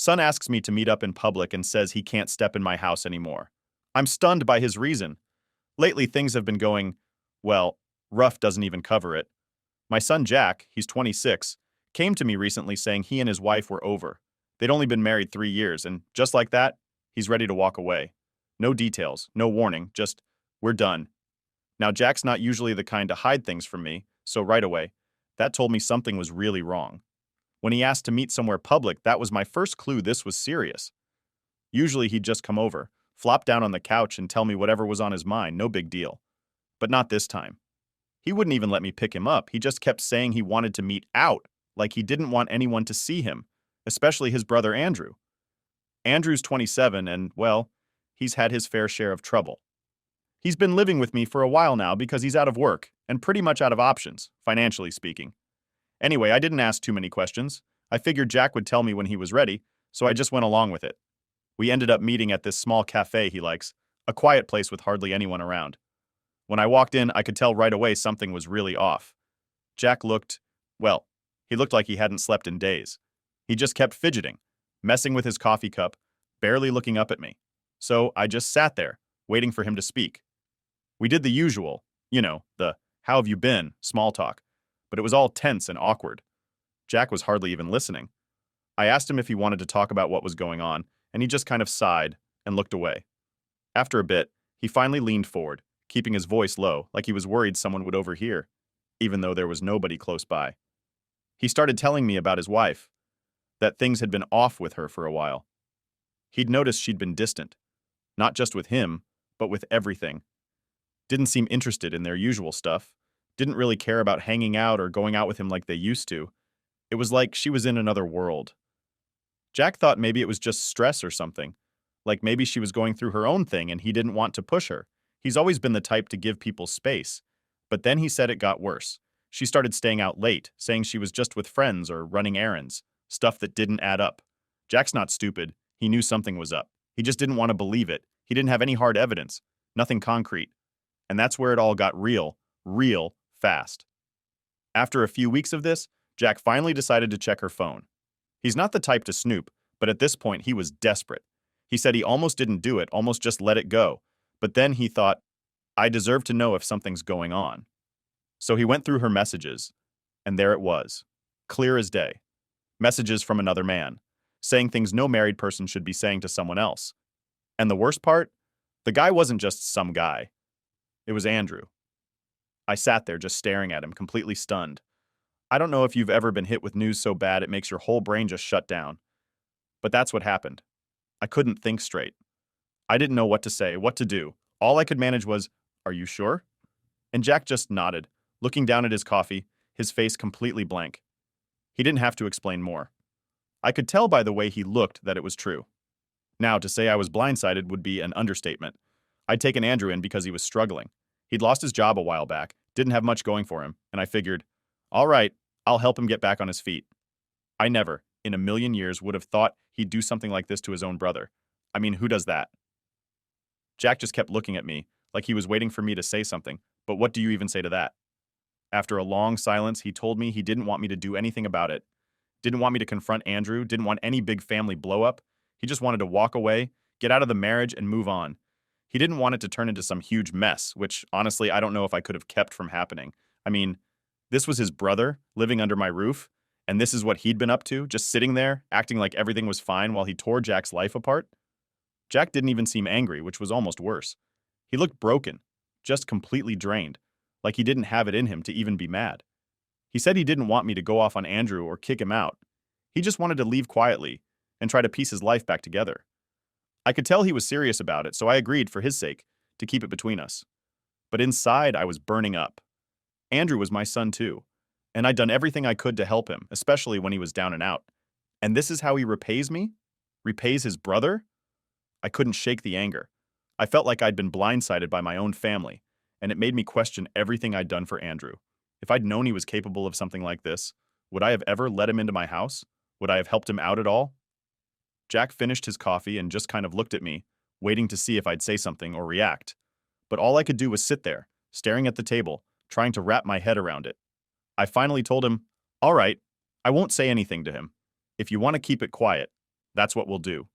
Son asks me to meet up in public and says he can't step in my house anymore. I'm stunned by his reason. Lately, things have been going, well, rough doesn't even cover it. My son Jack, he's 26, came to me recently saying he and his wife were over. They'd only been married 3 years, and just like that, he's ready to walk away. No details, no warning, just, we're done. Now, Jack's not usually the kind to hide things from me, so right away, that told me something was really wrong. When he asked to meet somewhere public, that was my first clue this was serious. Usually he'd just come over, flop down on the couch and tell me whatever was on his mind, no big deal. But not this time. He wouldn't even let me pick him up. He just kept saying he wanted to meet out, like he didn't want anyone to see him, especially his brother Andrew. Andrew's 27 and, well, he's had his fair share of trouble. He's been living with me for a while now because he's out of work and pretty much out of options, financially speaking. Anyway, I didn't ask too many questions. I figured Jack would tell me when he was ready, so I just went along with it. We ended up meeting at this small cafe he likes, a quiet place with hardly anyone around. When I walked in, I could tell right away something was really off. Jack looked, well, he looked like he hadn't slept in days. He just kept fidgeting, messing with his coffee cup, barely looking up at me. So I just sat there, waiting for him to speak. We did the usual, the how have you been small talk, but it was all tense and awkward. Jack was hardly even listening. I asked him if he wanted to talk about what was going on, and he just kind of sighed and looked away. After a bit, he finally leaned forward, keeping his voice low, like he was worried someone would overhear, even though there was nobody close by. He started telling me about his wife, that things had been off with her for a while. He'd noticed she'd been distant, not just with him, but with everything. Didn't seem interested in their usual stuff, didn't really care about hanging out or going out with him like they used to. It was like she was in another world. Jack thought maybe it was just stress or something, like maybe she was going through her own thing and he didn't want to push her. He's always been the type to give people space. But then he said it got worse. She started staying out late, saying she was just with friends or running errands, stuff that didn't add up. Jack's not stupid. He knew something was up. He just didn't want to believe it. He didn't have any hard evidence, nothing concrete. And that's where it all got real fast. After a few weeks of this, Jack finally decided to check her phone. He's not the type to snoop, but at this point he was desperate. He said he almost didn't do it, almost just let it go. But then he thought, I deserve to know if something's going on. So he went through her messages, and there it was, clear as day. Messages from another man, saying things no married person should be saying to someone else. And the worst part? The guy wasn't just some guy. It was Andrew. I sat there just staring at him, completely stunned. I don't know if you've ever been hit with news so bad it makes your whole brain just shut down. But that's what happened. I couldn't think straight. I didn't know what to say, what to do. All I could manage was, are you sure? And Jack just nodded, looking down at his coffee, his face completely blank. He didn't have to explain more. I could tell by the way he looked that it was true. Now, to say I was blindsided would be an understatement. I'd taken Andrew in because he was struggling. He'd lost his job a while back, didn't have much going for him, and I figured, all right, I'll help him get back on his feet. I never, in a million years, would have thought he'd do something like this to his own brother. I mean, who does that? Jack just kept looking at me, like he was waiting for me to say something, but what do you even say to that? After a long silence, he told me he didn't want me to do anything about it. Didn't want me to confront Andrew, didn't want any big family blow-up. He just wanted to walk away, get out of the marriage, and move on. He didn't want it to turn into some huge mess, which, honestly, I don't know if I could have kept from happening. I mean, this was his brother, living under my roof, and this is what he'd been up to, just sitting there, acting like everything was fine while he tore Jack's life apart. Jack didn't even seem angry, which was almost worse. He looked broken, just completely drained, like he didn't have it in him to even be mad. He said he didn't want me to go off on Andrew or kick him out. He just wanted to leave quietly and try to piece his life back together. I could tell he was serious about it, so I agreed, for his sake, to keep it between us. But inside, I was burning up. Andrew was my son too, and I'd done everything I could to help him, especially when he was down and out. And this is how he repays me? Repays his brother? I couldn't shake the anger. I felt like I'd been blindsided by my own family, and it made me question everything I'd done for Andrew. If I'd known he was capable of something like this, would I have ever let him into my house? Would I have helped him out at all? Jack finished his coffee and just kind of looked at me, waiting to see if I'd say something or react. But all I could do was sit there, staring at the table, trying to wrap my head around it. I finally told him, all right, I won't say anything to him. If you want to keep it quiet, That's what we'll do.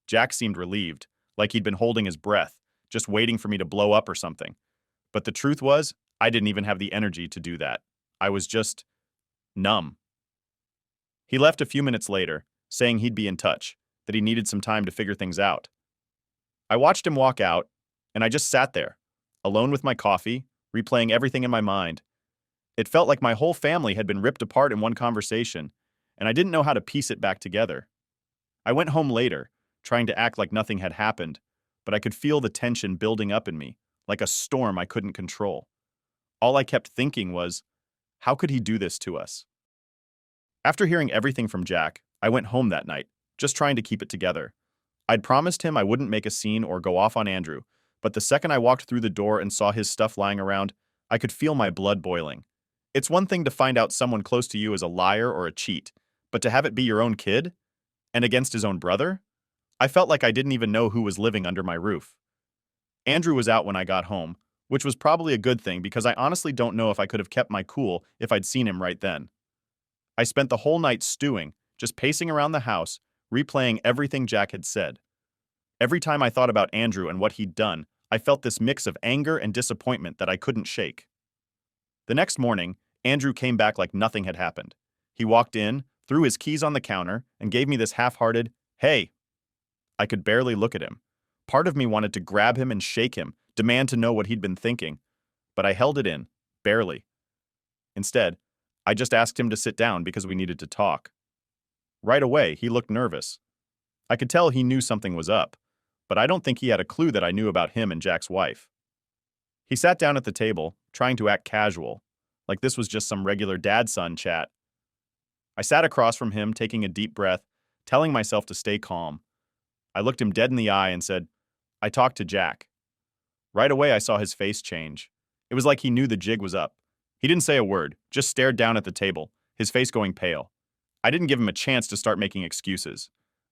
Jack seemed relieved, like he'd been holding his breath, just waiting for me to blow up or something. But the truth was, I didn't even have the energy to do that. I was just numb. He left a few minutes later, saying he'd be in touch, that he needed some time to figure things out. I watched him walk out, and I just sat there, alone with my coffee, replaying everything in my mind. It felt like my whole family had been ripped apart in one conversation, and I didn't know how to piece it back together. I went home later, trying to act like nothing had happened, but I could feel the tension building up in me, like a storm I couldn't control. All I kept thinking was, how could he do this to us? After hearing everything from Jack, I went home that night, just trying to keep it together. I'd promised him I wouldn't make a scene or go off on Andrew, but the second I walked through the door and saw his stuff lying around, I could feel my blood boiling. It's one thing to find out someone close to you is a liar or a cheat, but to have it be your own kid? And against his own brother? I felt like I didn't even know who was living under my roof. Andrew was out when I got home, which was probably a good thing because I honestly don't know if I could have kept my cool if I'd seen him right then. I spent the whole night stewing, just pacing around the house, replaying everything Jack had said. Every time I thought about Andrew and what he'd done, I felt this mix of anger and disappointment that I couldn't shake. The next morning, Andrew came back like nothing had happened. He walked in, threw his keys on the counter, and gave me this half-hearted, "Hey." I could barely look at him. Part of me wanted to grab him and shake him, demand to know what he'd been thinking. But I held it in, barely. Instead, I just asked him to sit down because we needed to talk. Right away, he looked nervous. I could tell he knew something was up, but I don't think he had a clue that I knew about him and Jack's wife. He sat down at the table, trying to act casual, like this was just some regular dad-son chat. I sat across from him, taking a deep breath, telling myself to stay calm. I looked him dead in the eye and said, "I talked to Jack." Right away, I saw his face change. It was like he knew the jig was up. He didn't say a word, just stared down at the table, his face going pale. I didn't give him a chance to start making excuses.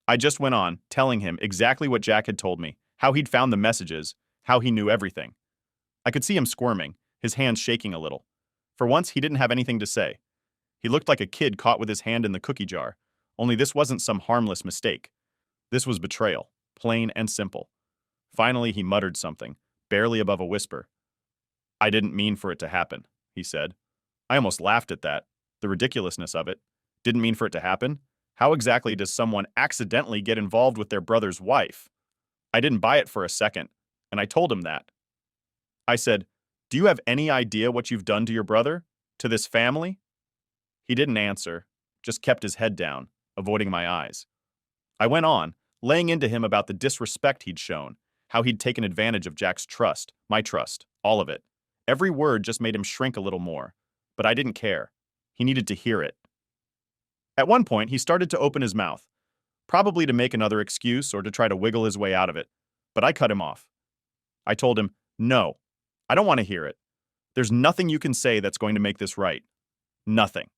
I just went on, telling him exactly what Jack had told me, how he'd found the messages, how he knew everything. I could see him squirming, his hands shaking a little. For once, he didn't have anything to say. He looked like a kid caught with his hand in the cookie jar, only this wasn't some harmless mistake. This was betrayal, plain and simple. Finally, he muttered something, barely above a whisper. "I didn't mean for it to happen," he said. I almost laughed at that, the ridiculousness of it. Didn't mean for it to happen? How exactly does someone accidentally get involved with their brother's wife? I didn't buy it for a second, and I told him that. I said, "Do you have any idea what you've done to your brother? To this family?" He didn't answer, just kept his head down, avoiding my eyes. I went on, laying into him about the disrespect he'd shown, how he'd taken advantage of Jack's trust, my trust, all of it. Every word just made him shrink a little more, but I didn't care. He needed to hear it. At one point, he started to open his mouth, probably to make another excuse or to try to wiggle his way out of it, but I cut him off. I told him, "No, I don't want to hear it. There's nothing you can say that's going to make this right. Nothing."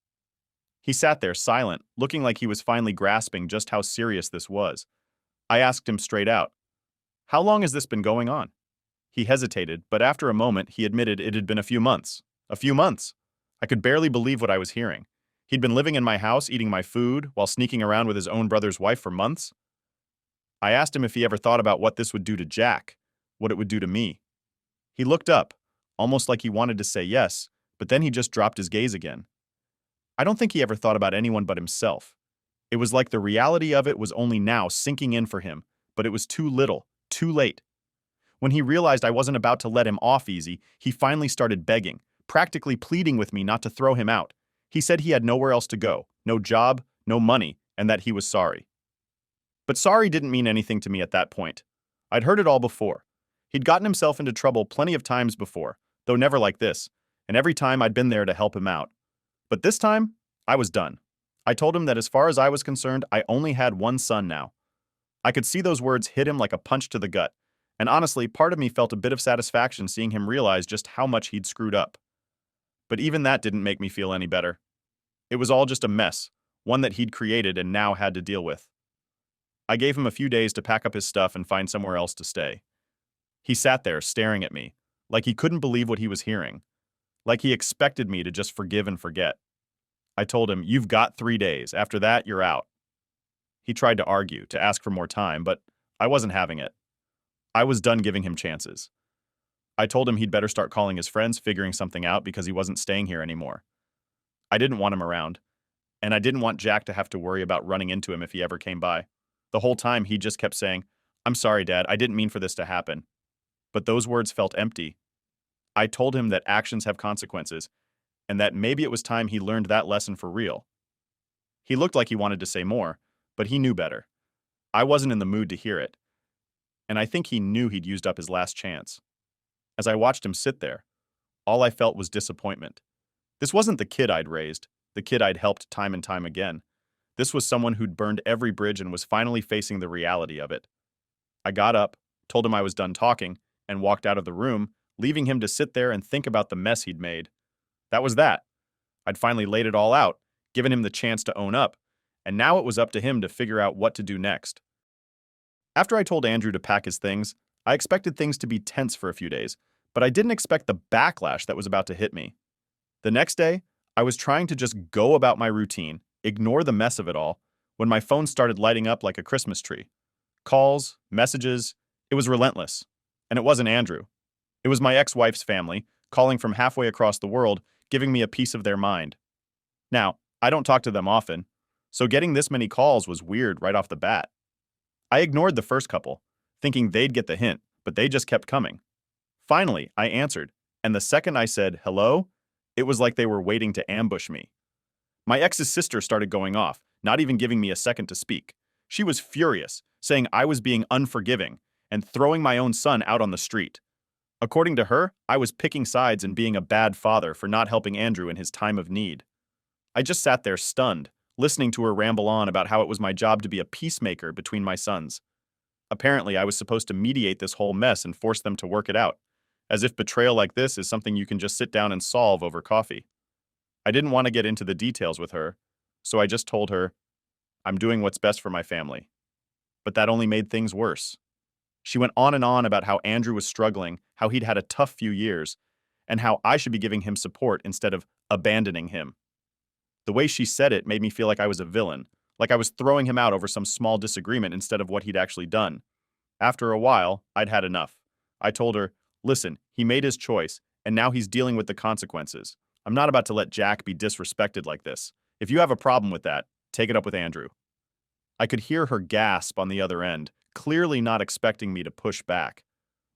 He sat there silent, looking like he was finally grasping just how serious this was. I asked him straight out, "How long has this been going on?" He hesitated, but after a moment, he admitted it had been a few months. A few months. I could barely believe what I was hearing. He'd been living in my house, eating my food, while sneaking around with his own brother's wife for months. I asked him if he ever thought about what this would do to Jack, what it would do to me. He looked up, almost like he wanted to say yes, but then he just dropped his gaze again. I don't think he ever thought about anyone but himself. It was like the reality of it was only now sinking in for him, but it was too little, too late. When he realized I wasn't about to let him off easy, he finally started begging, practically pleading with me not to throw him out. He said he had nowhere else to go, no job, no money, and that he was sorry. But sorry didn't mean anything to me at that point. I'd heard it all before. He'd gotten himself into trouble plenty of times before, though never like this, and every time I'd been there to help him out. But this time, I was done. I told him that as far as I was concerned, I only had one son now. I could see those words hit him like a punch to the gut, and honestly, part of me felt a bit of satisfaction seeing him realize just how much he'd screwed up. But even that didn't make me feel any better. It was all just a mess, one that he'd created and now had to deal with. I gave him a few days to pack up his stuff and find somewhere else to stay. He sat there staring at me, like he couldn't believe what he was hearing, like he expected me to just forgive and forget. I told him, "You've got 3 days. After that, you're out." He tried to argue, to ask for more time, but I wasn't having it. I was done giving him chances. I told him he'd better start calling his friends, figuring something out because he wasn't staying here anymore. I didn't want him around, and I didn't want Jack to have to worry about running into him if he ever came by. The whole time, he just kept saying, "I'm sorry, Dad, I didn't mean for this to happen." But those words felt empty. I told him that actions have consequences, and that maybe it was time he learned that lesson for real. He looked like he wanted to say more, but he knew better. I wasn't in the mood to hear it, and I think he knew he'd used up his last chance. As I watched him sit there, all I felt was disappointment. This wasn't the kid I'd raised, the kid I'd helped time and time again. This was someone who'd burned every bridge and was finally facing the reality of it. I got up, told him I was done talking, and walked out of the room, leaving him to sit there and think about the mess he'd made. That was that. I'd finally laid it all out, given him the chance to own up, and now it was up to him to figure out what to do next. After I told Andrew to pack his things, I expected things to be tense for a few days, but I didn't expect the backlash that was about to hit me. The next day, I was trying to just go about my routine, ignore the mess of it all, when my phone started lighting up like a Christmas tree. Calls, messages, it was relentless. And it wasn't Andrew. It was my ex-wife's family, calling from halfway across the world, giving me a piece of their mind. Now, I don't talk to them often, so getting this many calls was weird right off the bat. I ignored the first couple, thinking they'd get the hint, but they just kept coming. Finally, I answered, and the second I said, "Hello," it was like they were waiting to ambush me. My ex's sister started going off, not even giving me a second to speak. She was furious, saying I was being unforgiving and throwing my own son out on the street. According to her, I was picking sides and being a bad father for not helping Andrew in his time of need. I just sat there stunned, listening to her ramble on about how it was my job to be a peacemaker between my sons. Apparently, I was supposed to mediate this whole mess and force them to work it out, as if betrayal like this is something you can just sit down and solve over coffee. I didn't want to get into the details with her, so I just told her, "I'm doing what's best for my family." But that only made things worse. She went on and on about how Andrew was struggling, how he'd had a tough few years, and how I should be giving him support instead of abandoning him. The way she said it made me feel like I was a villain, like I was throwing him out over some small disagreement instead of what he'd actually done. After a while, I'd had enough. I told her, "Listen, he made his choice, and now he's dealing with the consequences. I'm not about to let Jack be disrespected like this. If you have a problem with that, take it up with Andrew." I could hear her gasp on the other end, clearly not expecting me to push back.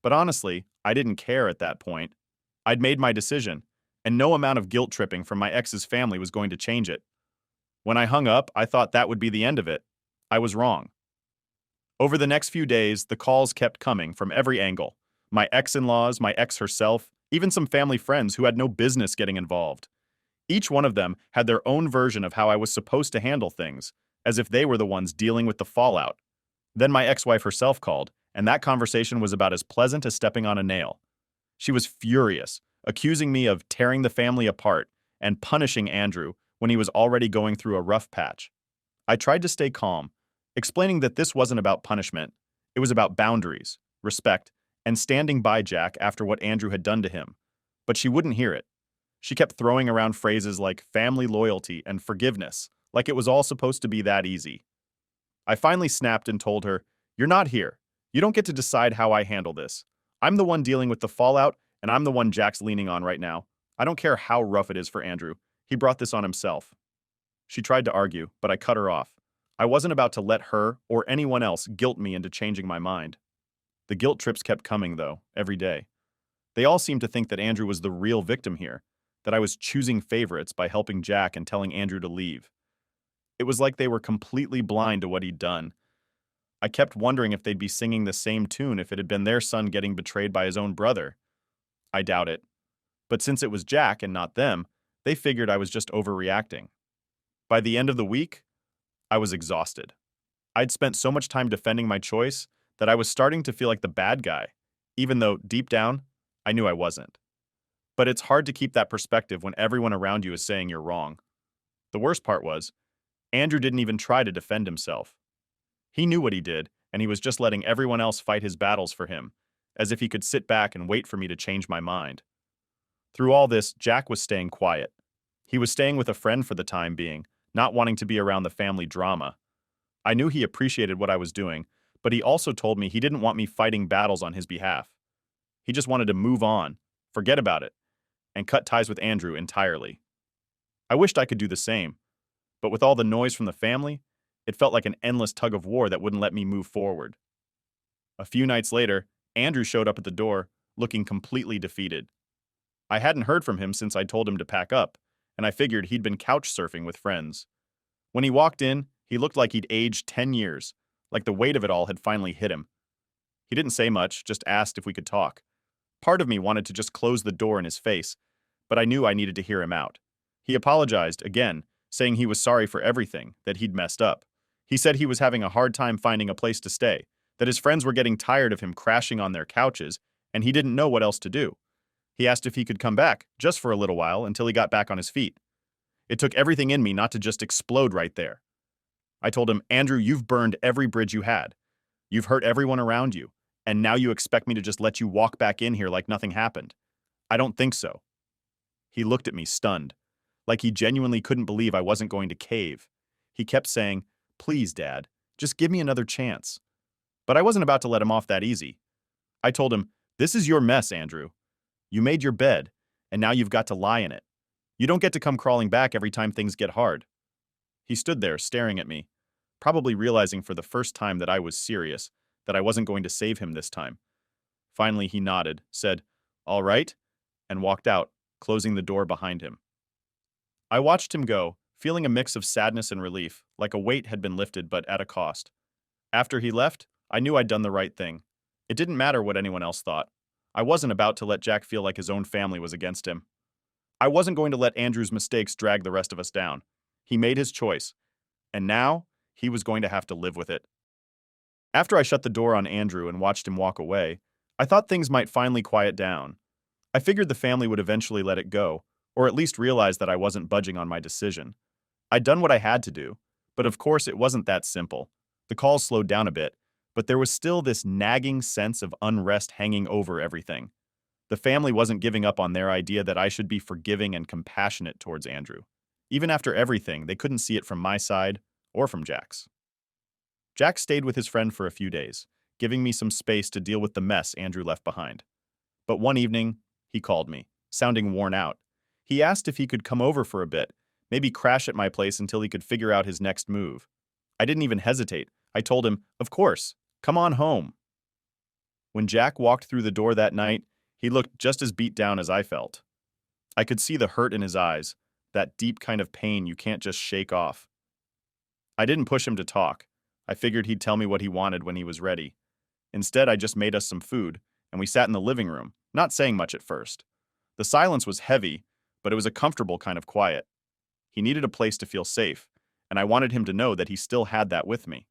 But honestly, I didn't care at that point. I'd made my decision, and no amount of guilt tripping from my ex's family was going to change it. When I hung up, I thought that would be the end of it. I was wrong. Over the next few days, the calls kept coming from every angle. My ex-in-laws, my ex herself, even some family friends who had no business getting involved. Each one of them had their own version of how I was supposed to handle things, as if they were the ones dealing with the fallout. Then my ex-wife herself called, and that conversation was about as pleasant as stepping on a nail. She was furious, accusing me of tearing the family apart and punishing Andrew when he was already going through a rough patch. I tried to stay calm, explaining that this wasn't about punishment. It was about boundaries, respect, and standing by Jack after what Andrew had done to him. But she wouldn't hear it. She kept throwing around phrases like family loyalty and forgiveness, like it was all supposed to be that easy. I finally snapped and told her, "You're not here. You don't get to decide how I handle this. I'm the one dealing with the fallout, and I'm the one Jack's leaning on right now. I don't care how rough it is for Andrew. He brought this on himself." She tried to argue, but I cut her off. I wasn't about to let her or anyone else guilt me into changing my mind. The guilt trips kept coming, though, every day. They all seemed to think that Andrew was the real victim here, that I was choosing favorites by helping Jack and telling Andrew to leave. It was like they were completely blind to what he'd done. I kept wondering if they'd be singing the same tune if it had been their son getting betrayed by his own brother. I doubt it. But since it was Jack and not them, they figured I was just overreacting. By the end of the week, I was exhausted. I'd spent so much time defending my choice that I was starting to feel like the bad guy, even though, deep down, I knew I wasn't. But it's hard to keep that perspective when everyone around you is saying you're wrong. The worst part was, Andrew didn't even try to defend himself. He knew what he did, and he was just letting everyone else fight his battles for him, as if he could sit back and wait for me to change my mind. Through all this, Jack was staying quiet. He was staying with a friend for the time being, not wanting to be around the family drama. I knew he appreciated what I was doing, but he also told me he didn't want me fighting battles on his behalf. He just wanted to move on, forget about it, and cut ties with Andrew entirely. I wished I could do the same, but with all the noise from the family, it felt like an endless tug of war that wouldn't let me move forward. A few nights later, Andrew showed up at the door, looking completely defeated. I hadn't heard from him since I told him to pack up, and I figured he'd been couch surfing with friends. When he walked in, he looked like he'd aged 10 years, like the weight of it all had finally hit him. He didn't say much, just asked if we could talk. Part of me wanted to just close the door in his face, but I knew I needed to hear him out. He apologized again, saying he was sorry for everything, that he'd messed up. He said he was having a hard time finding a place to stay, that his friends were getting tired of him crashing on their couches, and he didn't know what else to do. He asked if he could come back, just for a little while, until he got back on his feet. It took everything in me not to just explode right there. I told him, Andrew, you've burned every bridge you had. You've hurt everyone around you, and now you expect me to just let you walk back in here like nothing happened. I don't think so. He looked at me stunned, like he genuinely couldn't believe I wasn't going to cave. He kept saying, please, Dad, just give me another chance. But I wasn't about to let him off that easy. I told him, this is your mess, Andrew. You made your bed, and now you've got to lie in it. You don't get to come crawling back every time things get hard. He stood there staring at me, probably realizing for the first time that I was serious, that I wasn't going to save him this time. Finally, he nodded, said, all right, and walked out, closing the door behind him. I watched him go, feeling a mix of sadness and relief, like a weight had been lifted but at a cost. After he left, I knew I'd done the right thing. It didn't matter what anyone else thought. I wasn't about to let Jack feel like his own family was against him. I wasn't going to let Andrew's mistakes drag the rest of us down. He made his choice, and now he was going to have to live with it. After I shut the door on Andrew and watched him walk away, I thought things might finally quiet down. I figured the family would eventually let it go, or at least realize that I wasn't budging on my decision. I'd done what I had to do, but of course it wasn't that simple. The calls slowed down a bit, but there was still this nagging sense of unrest hanging over everything. The family wasn't giving up on their idea that I should be forgiving and compassionate towards Andrew. Even after everything, they couldn't see it from my side or from Jack's. Jack stayed with his friend for a few days, giving me some space to deal with the mess Andrew left behind. But one evening, he called me, sounding worn out. He asked if he could come over for a bit, maybe crash at my place until he could figure out his next move. I didn't even hesitate. I told him, of course, come on home. When Jack walked through the door that night, he looked just as beat down as I felt. I could see the hurt in his eyes, that deep kind of pain you can't just shake off. I didn't push him to talk. I figured he'd tell me what he wanted when he was ready. Instead, I just made us some food, and we sat in the living room, not saying much at first. The silence was heavy, but it was a comfortable kind of quiet. He needed a place to feel safe, and I wanted him to know that he still had that with me.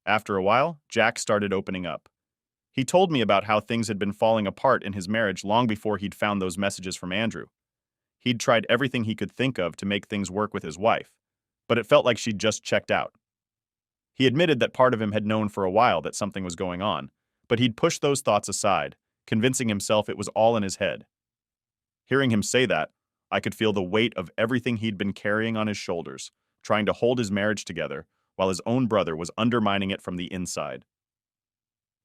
After a while, Jack started opening up. He told me about how things had been falling apart in his marriage long before he'd found those messages from Andrew. He'd tried everything he could think of to make things work with his wife, but it felt like she'd just checked out. He admitted that part of him had known for a while that something was going on, but he'd pushed those thoughts aside, convincing himself it was all in his head. Hearing him say that, I could feel the weight of everything he'd been carrying on his shoulders, trying to hold his marriage together, while his own brother was undermining it from the inside.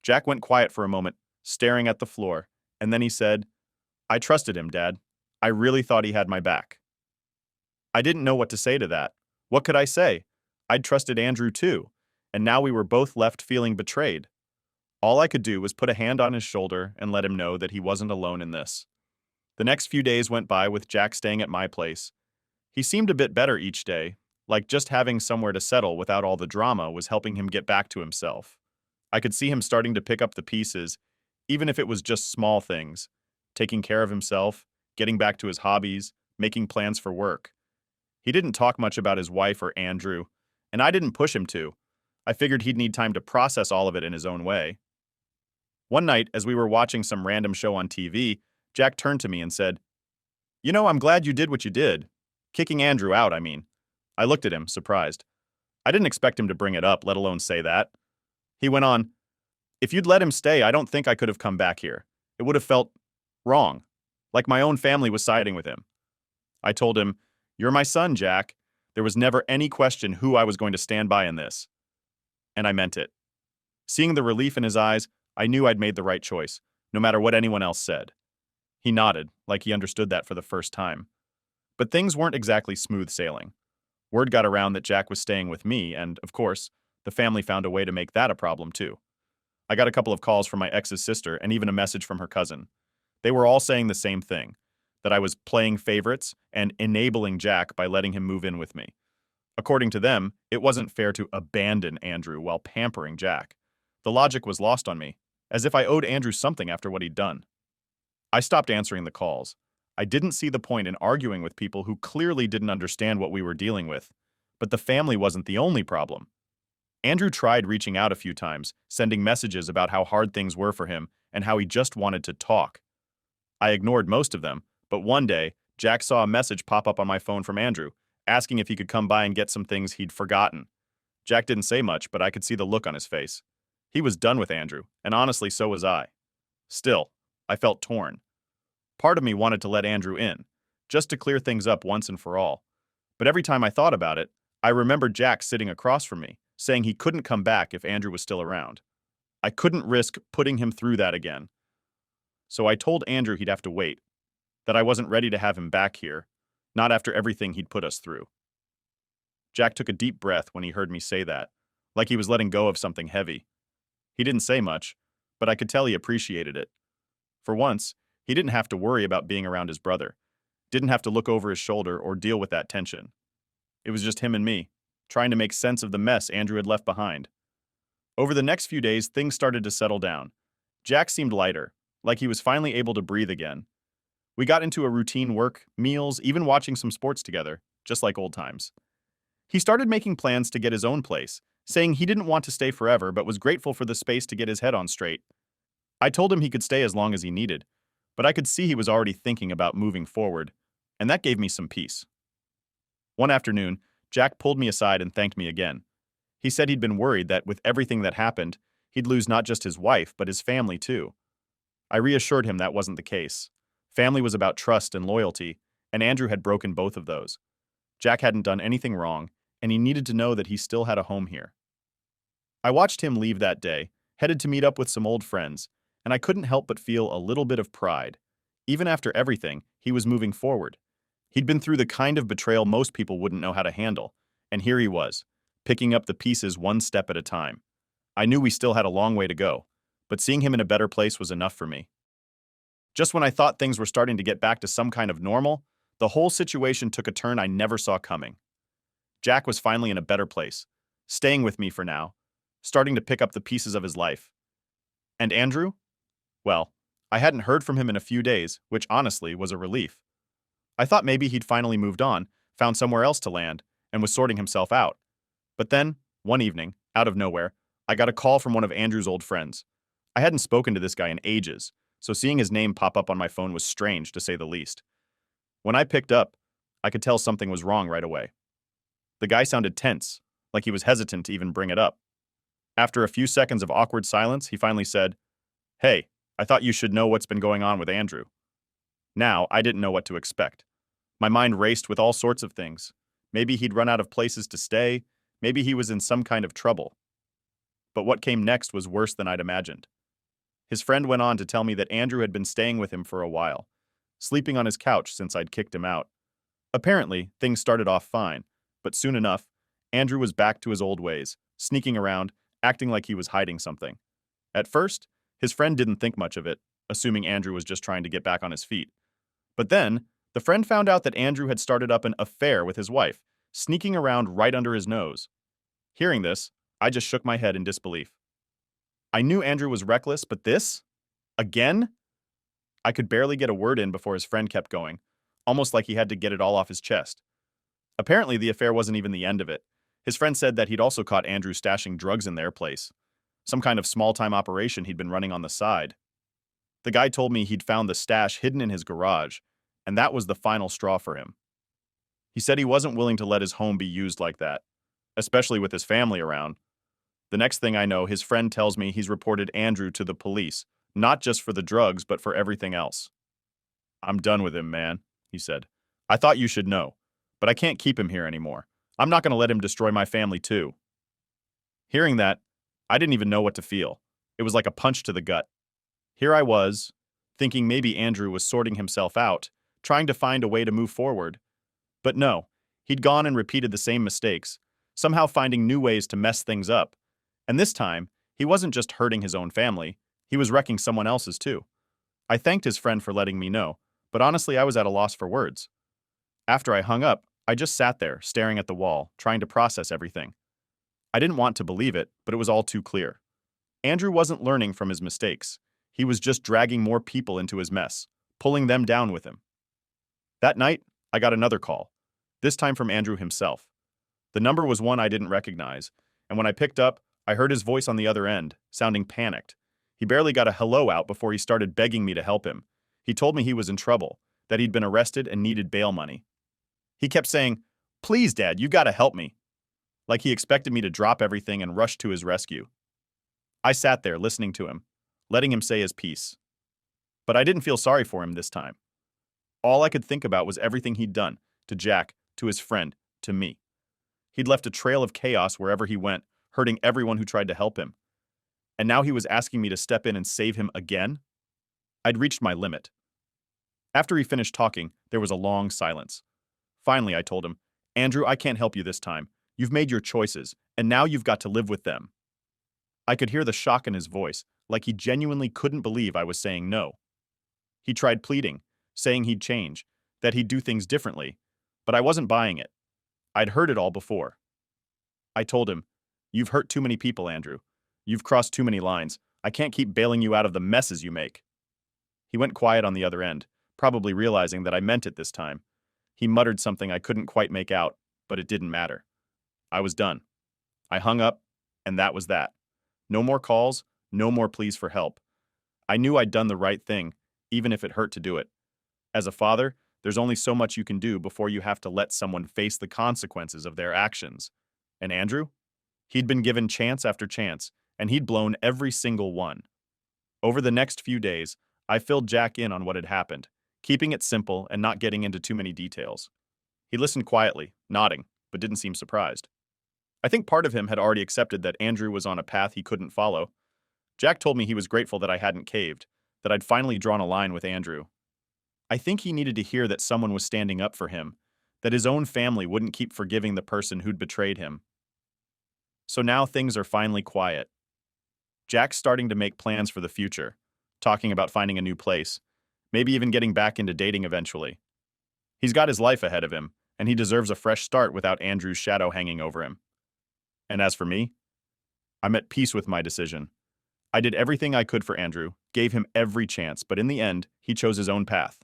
Jack went quiet for a moment, staring at the floor, and then he said, I trusted him, Dad. I really thought he had my back. I didn't know what to say to that. What could I say? I'd trusted Andrew too, and now we were both left feeling betrayed. All I could do was put a hand on his shoulder and let him know that he wasn't alone in this. The next few days went by with Jack staying at my place. He seemed a bit better each day, like just having somewhere to settle without all the drama was helping him get back to himself. I could see him starting to pick up the pieces, even if it was just small things, taking care of himself, getting back to his hobbies, making plans for work. He didn't talk much about his wife or Andrew, and I didn't push him to. I figured he'd need time to process all of it in his own way. One night, as we were watching some random show on TV, Jack turned to me and said, You know, I'm glad you did what you did. Kicking Andrew out, I mean. I looked at him, surprised. I didn't expect him to bring it up, let alone say that. He went on, If you'd let him stay, I don't think I could have come back here. It would have felt wrong, like my own family was siding with him. I told him, You're my son, Jack. There was never any question who I was going to stand by in this. And I meant it. Seeing the relief in his eyes, I knew I'd made the right choice, no matter what anyone else said. He nodded, like he understood that for the first time. But things weren't exactly smooth sailing. Word got around that Jack was staying with me, and, of course, the family found a way to make that a problem too. I got a couple of calls from my ex's sister and even a message from her cousin. They were all saying the same thing, that I was playing favorites and enabling Jack by letting him move in with me. According to them, it wasn't fair to abandon Andrew while pampering Jack. The logic was lost on me, as if I owed Andrew something after what he'd done. I stopped answering the calls. I didn't see the point in arguing with people who clearly didn't understand what we were dealing with. But the family wasn't the only problem. Andrew tried reaching out a few times, sending messages about how hard things were for him and how he just wanted to talk. I ignored most of them, but one day, Jack saw a message pop up on my phone from Andrew, asking if he could come by and get some things he'd forgotten. Jack didn't say much, but I could see the look on his face. He was done with Andrew, and honestly, so was I. Still, I felt torn. Part of me wanted to let Andrew in, just to clear things up once and for all. But every time I thought about it, I remembered Jack sitting across from me, saying he couldn't come back if Andrew was still around. I couldn't risk putting him through that again. So I told Andrew he'd have to wait, that I wasn't ready to have him back here, not after everything he'd put us through. Jack took a deep breath when he heard me say that, like he was letting go of something heavy. He didn't say much, but I could tell he appreciated it. For once, he didn't have to worry about being around his brother, didn't have to look over his shoulder or deal with that tension. It was just him and me, trying to make sense of the mess Andrew had left behind. Over the next few days, things started to settle down. Jack seemed lighter, like he was finally able to breathe again. We got into a routine work, meals, even watching some sports together, just like old times. He started making plans to get his own place, saying he didn't want to stay forever but was grateful for the space to get his head on straight. I told him he could stay as long as he needed, but I could see he was already thinking about moving forward, and that gave me some peace. One afternoon, Jack pulled me aside and thanked me again. He said he'd been worried that with everything that happened, he'd lose not just his wife, but his family too. I reassured him that wasn't the case. Family was about trust and loyalty, and Andrew had broken both of those. Jack hadn't done anything wrong, and he needed to know that he still had a home here. I watched him leave that day, headed to meet up with some old friends, and I couldn't help but feel a little bit of pride. Even after everything, he was moving forward. He'd been through the kind of betrayal most people wouldn't know how to handle, and here he was, picking up the pieces one step at a time. I knew we still had a long way to go, but seeing him in a better place was enough for me. Just when I thought things were starting to get back to some kind of normal, the whole situation took a turn I never saw coming. Jack was finally in a better place, staying with me for now, starting to pick up the pieces of his life. And Andrew? Well, I hadn't heard from him in a few days, which honestly was a relief. I thought maybe he'd finally moved on, found somewhere else to land, and was sorting himself out. But then, one evening, out of nowhere, I got a call from one of Andrew's old friends. I hadn't spoken to this guy in ages, so seeing his name pop up on my phone was strange, to say the least. When I picked up, I could tell something was wrong right away. The guy sounded tense, like he was hesitant to even bring it up. After a few seconds of awkward silence, he finally said, "Hey, I thought you should know what's been going on with Andrew." Now, I didn't know what to expect. My mind raced with all sorts of things. Maybe he'd run out of places to stay, maybe he was in some kind of trouble. But what came next was worse than I'd imagined. His friend went on to tell me that Andrew had been staying with him for a while, sleeping on his couch since I'd kicked him out. Apparently, things started off fine, but soon enough, Andrew was back to his old ways, sneaking around, acting like he was hiding something. At first, his friend didn't think much of it, assuming Andrew was just trying to get back on his feet. But then, the friend found out that Andrew had started up an affair with his wife, sneaking around right under his nose. Hearing this, I just shook my head in disbelief. I knew Andrew was reckless, but this? Again? I could barely get a word in before his friend kept going, almost like he had to get it all off his chest. Apparently, the affair wasn't even the end of it. His friend said that he'd also caught Andrew stashing drugs in their place, some kind of small-time operation he'd been running on the side. The guy told me he'd found the stash hidden in his garage, and that was the final straw for him. He said he wasn't willing to let his home be used like that, especially with his family around. The next thing I know, his friend tells me he's reported Andrew to the police, not just for the drugs, but for everything else. "I'm done with him, man," he said. "I thought you should know, but I can't keep him here anymore. I'm not going to let him destroy my family too." Hearing that, I didn't even know what to feel. It was like a punch to the gut. Here I was, thinking maybe Andrew was sorting himself out, trying to find a way to move forward. But no, he'd gone and repeated the same mistakes, somehow finding new ways to mess things up. And this time, he wasn't just hurting his own family, he was wrecking someone else's too. I thanked his friend for letting me know, but honestly, I was at a loss for words. After I hung up, I just sat there, staring at the wall, trying to process everything. I didn't want to believe it, but it was all too clear. Andrew wasn't learning from his mistakes. He was just dragging more people into his mess, pulling them down with him. That night, I got another call, this time from Andrew himself. The number was one I didn't recognize, and when I picked up, I heard his voice on the other end, sounding panicked. He barely got a hello out before he started begging me to help him. He told me he was in trouble, that he'd been arrested and needed bail money. He kept saying, "Please, Dad, you gotta help me," like he expected me to drop everything and rush to his rescue. I sat there listening to him, letting him say his piece. But I didn't feel sorry for him this time. All I could think about was everything he'd done, to Jack, to his friend, to me. He'd left a trail of chaos wherever he went, hurting everyone who tried to help him. And now he was asking me to step in and save him again? I'd reached my limit. After he finished talking, there was a long silence. Finally, I told him, "Andrew, I can't help you this time. You've made your choices, and now you've got to live with them." I could hear the shock in his voice, like he genuinely couldn't believe I was saying no. He tried pleading, saying he'd change, that he'd do things differently, but I wasn't buying it. I'd heard it all before. I told him, "You've hurt too many people, Andrew. You've crossed too many lines. I can't keep bailing you out of the messes you make." He went quiet on the other end, probably realizing that I meant it this time. He muttered something I couldn't quite make out, but it didn't matter. I was done. I hung up, and that was that. No more calls, no more pleas for help. I knew I'd done the right thing, even if it hurt to do it. As a father, there's only so much you can do before you have to let someone face the consequences of their actions. And Andrew? He'd been given chance after chance, and he'd blown every single one. Over the next few days, I filled Jack in on what had happened, keeping it simple and not getting into too many details. He listened quietly, nodding, but didn't seem surprised. I think part of him had already accepted that Andrew was on a path he couldn't follow. Jack told me he was grateful that I hadn't caved, that I'd finally drawn a line with Andrew. I think he needed to hear that someone was standing up for him, that his own family wouldn't keep forgiving the person who'd betrayed him. So now things are finally quiet. Jack's starting to make plans for the future, talking about finding a new place, maybe even getting back into dating eventually. He's got his life ahead of him, and he deserves a fresh start without Andrew's shadow hanging over him. And as for me, I'm at peace with my decision. I did everything I could for Andrew, gave him every chance, but in the end, he chose his own path.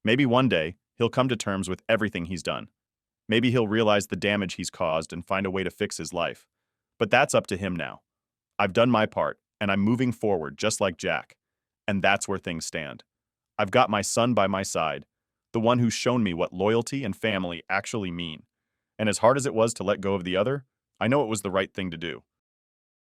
Maybe one day, he'll come to terms with everything he's done. Maybe he'll realize the damage he's caused and find a way to fix his life. But that's up to him now. I've done my part, and I'm moving forward just like Jack. And that's where things stand. I've got my son by my side, the one who's shown me what loyalty and family actually mean. And as hard as it was to let go of the other, I know it was the right thing to do.